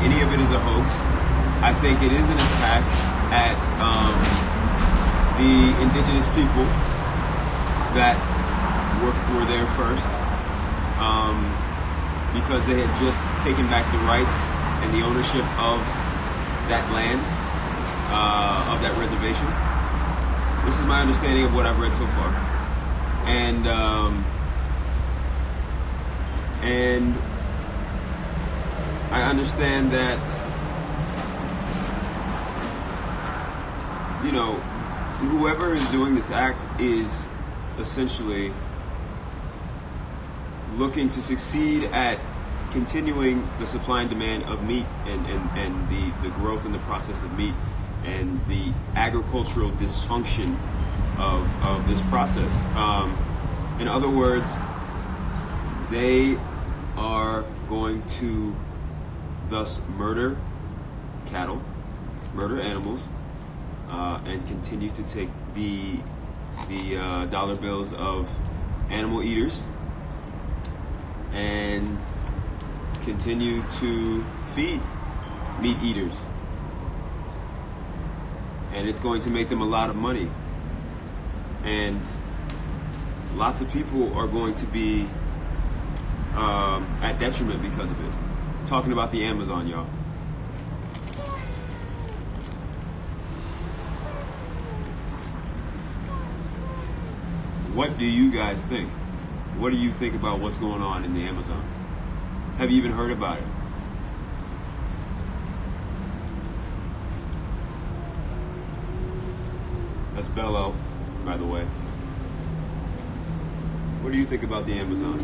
any of it is a hoax. I think it is an attack at the indigenous people that were there first, because they had just taken back the rights and the ownership of that land, of that reservation. This is my understanding of what I've read so far, and I understand that, you know, whoever is doing this act is essentially looking to succeed at continuing the supply and demand of meat and the growth and the process of meat and the agricultural dysfunction of this process. In other words, they are going to thus murder cattle, murder animals, and continue to take the dollar bills of animal eaters and continue to feed meat eaters. And it's going to make them a lot of money. And lots of people are going to be at detriment because of it. Talking about the Amazon, y'all. What do you guys think? What do you think about what's going on in the Amazon? Have you even heard about it? That's Bello, by the way. What do you think about the Amazon?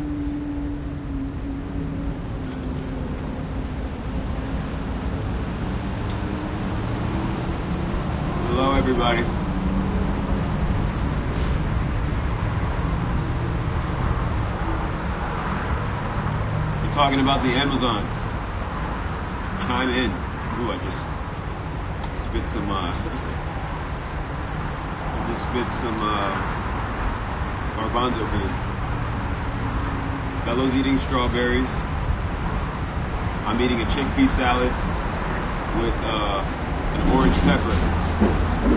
Hello, everybody. We're talking about the Amazon. Chime in. Ooh, I just spit some garbanzo bean. Bello's eating strawberries. I'm eating a chickpea salad with an orange pepper. You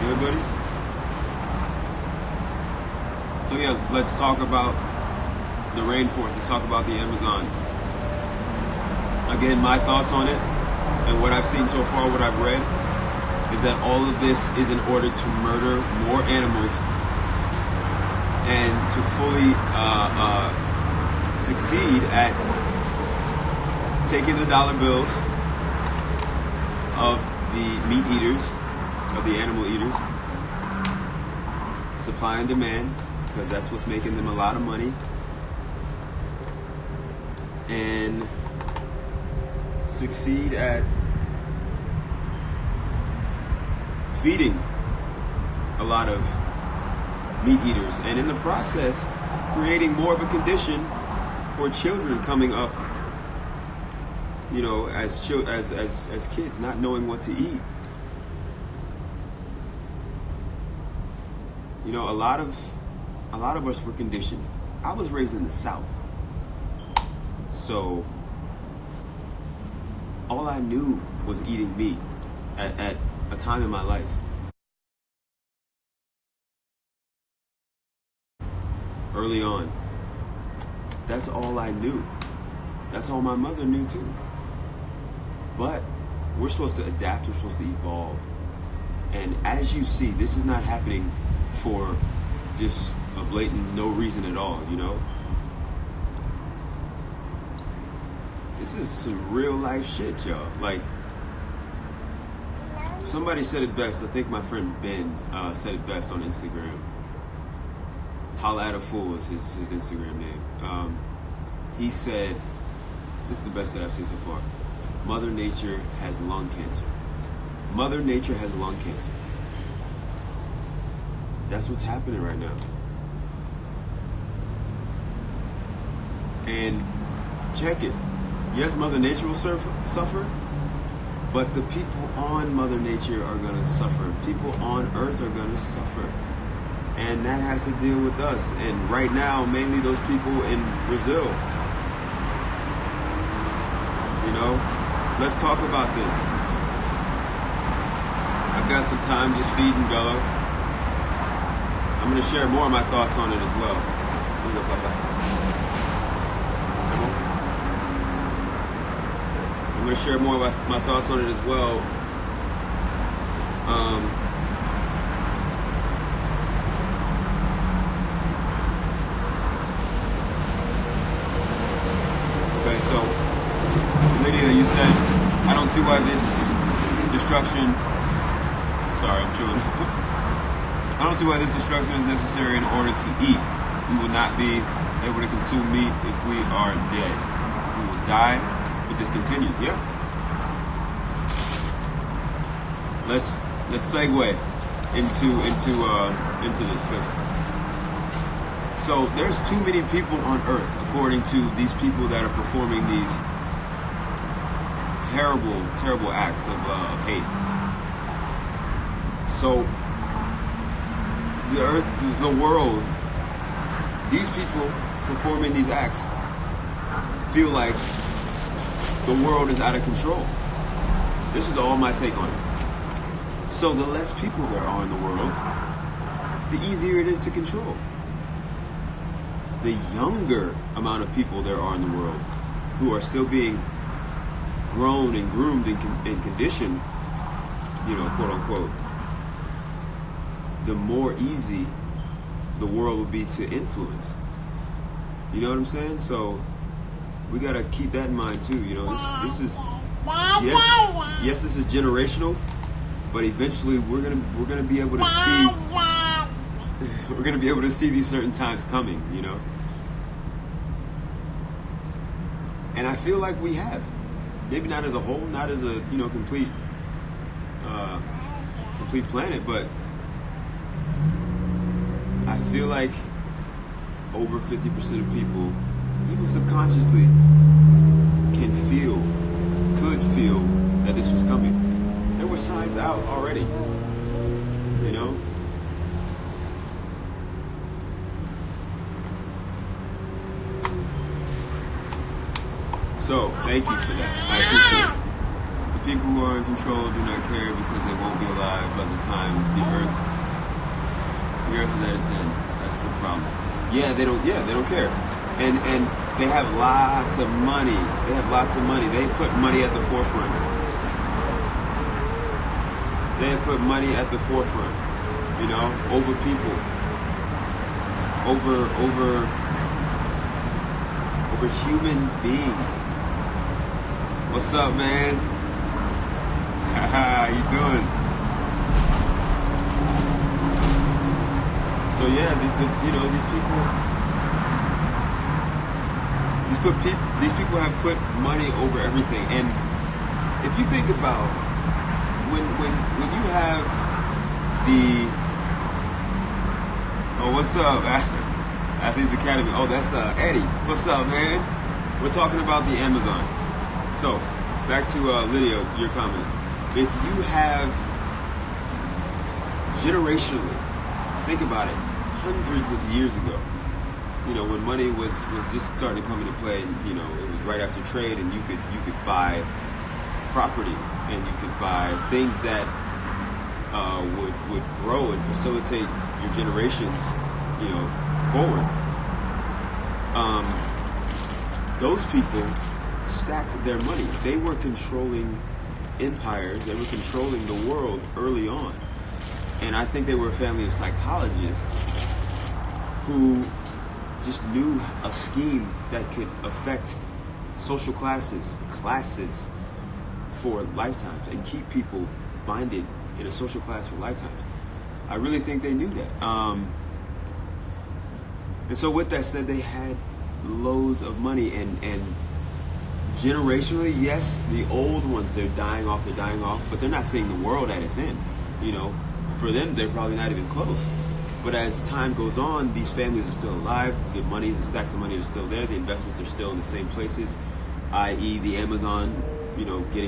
good, buddy? So yeah, let's talk about the rainforest. Let's talk about the Amazon. Again, my thoughts on it and what I've seen so far, what I've read, is that all of this is in order to murder more animals and to fully succeed at taking the dollar bills of the meat eaters, of the animal eaters, supply and demand, because that's what's making them a lot of money, and succeed at feeding a lot of meat eaters, and in the process creating more of a condition for children coming up, you know, as kids, not knowing what to eat. You know, a lot of us were conditioned. I was raised in the South, so all I knew was eating meat at a time in my life. Early on. That's all I knew. That's all my mother knew too. But we're supposed to adapt, we're supposed to evolve. And as you see, this is not happening for just a blatant no reason at all, you know? This is some real life shit, y'all. Like, somebody said it best. I think my friend Ben said it best on Instagram. Holla at a Fool is his Instagram name. He said, this is the best that I've seen so far. Mother Nature has lung cancer. Mother Nature has lung cancer. That's what's happening right now. And check it. Yes, Mother Nature will suffer, but the people on Mother Nature are going to suffer. People on Earth are going to suffer. And that has to deal with us. And right now, mainly those people in Brazil. You know, let's talk about this. I've got some time just feeding Bella. I'm going to share more of my thoughts on it as well. I'm going to share more of my thoughts on it as well. Okay, so Lydia, you said, I don't see why this destruction. Sorry, I'm chewing. I don't see why this destruction is necessary in order to eat. We will not be able to consume meat if we are dead. We will die. It just continues. Yeah. Let's segue into this. So there's too many people on Earth, according to these people that are performing these terrible acts of hate. So the Earth, the world, these people performing these acts feel like the world is out of control. This is all my take on it. So the less people there are in the world, the easier it is to control. The younger amount of people there are in the world who are still being grown and groomed and conditioned, quote unquote, the more easy the world will be to influence. You know what I'm saying? So we gotta keep that in mind too. This is yes, this is generational, but eventually we're gonna be able to see we're gonna be able to see these certain times coming. And I feel like we have. Maybe not as a whole, not as a complete planet, but I feel like over 50% of people, even subconsciously, could feel that this was coming. There were signs out already, So, thank you for that. I appreciate it. The people who are in control do not care because they won't be alive by the time the earth is at its end. That's the problem. They don't care. And they have lots of money. They put money at the forefront. Over people. Over human beings. What's up, man? How you doing? So yeah, these people have put money over everything. And if you think about when you have what's up, Athletes Academy? Oh, that's Eddie. What's up, man? We're talking about the Amazon. So, back to Lydia, your comment. If you have, generationally, think about it, hundreds of years ago, when money was just starting to come into play, and, it was right after trade, and you could buy property, and you could buy things that would grow and facilitate your generations, forward. Those people stacked their money. They were controlling empires. They were controlling the world early on. And I think they were a family of psychologists who just knew a scheme that could affect social classes for lifetimes and keep people binded in a social class for lifetimes. I really think they knew that. And so with that said, they had loads of money, and generationally, yes, the old ones, they're dying off, but they're not seeing the world at its end. For them, they're probably not even close. But as time goes on, these families are still alive, the money, the stacks of money are still there, the investments are still in the same places, i.e. the Amazon, getting